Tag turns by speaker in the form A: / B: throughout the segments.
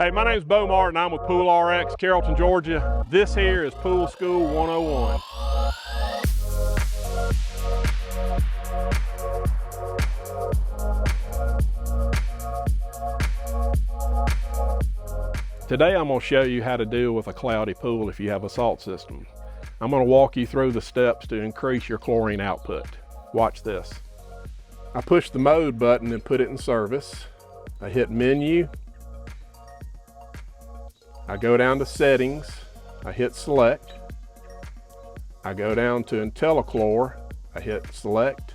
A: Hey, my name's Bo Martin. I'm with Pool RX, Carrollton, Georgia. This here is Pool School 101. Today I'm going to show you how to deal with a cloudy pool if you have a salt system. I'm going to walk you through the steps to increase your chlorine output. Watch this. I push the mode button and put it in service. I hit menu. I go down to settings, I hit select. I go down to IntelliChlor, I hit select.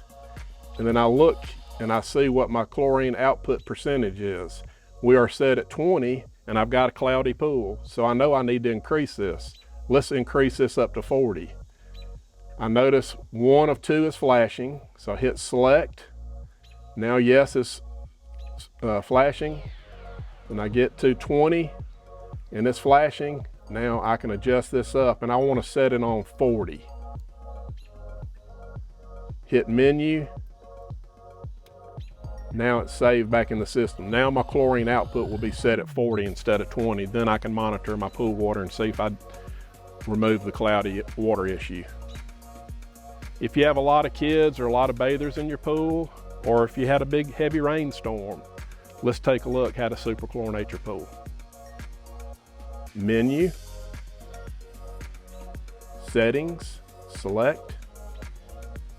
A: And then I look and I see what my chlorine output percentage is. We are set at 20 and I've got a cloudy pool, so I know I need to increase this. Let's increase this up to 40. I notice one of two is flashing, so I hit select. Now yes, it's flashing. And I get to 20. And it's flashing. Now I can adjust this up and I want to set it on 40. Hit menu. Now it's saved back in the system. Now my chlorine output will be set at 40 instead of 20. Then I can monitor my pool water and see if I remove the cloudy water issue. If you have a lot of kids or a lot of bathers in your pool, or if you had a big heavy rainstorm, let's take a look how to superchlorinate your pool. Menu, settings, select,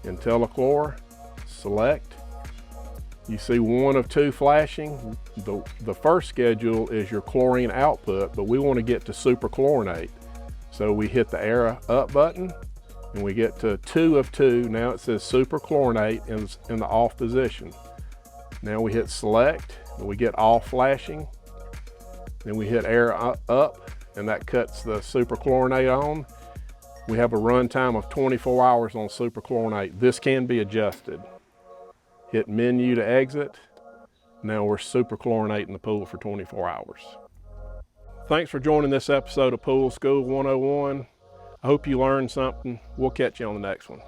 A: IntelliChlor, select. You see one of two flashing. The first schedule is your chlorine output, but we want to get to superchlorinate. So we hit the arrow up button and we get to 2 of 2. Now it says superchlorinate in the off position. Now we hit select and we get off flashing. Then we hit arrow up and that cuts the superchlorinate on. We have a run time of 24 hours on superchlorinate. This can be adjusted. Hit menu to exit. Now we're superchlorinating the pool for 24 hours. Thanks for joining this episode of Pool School 101. I hope you learned something. We'll catch you on the next one.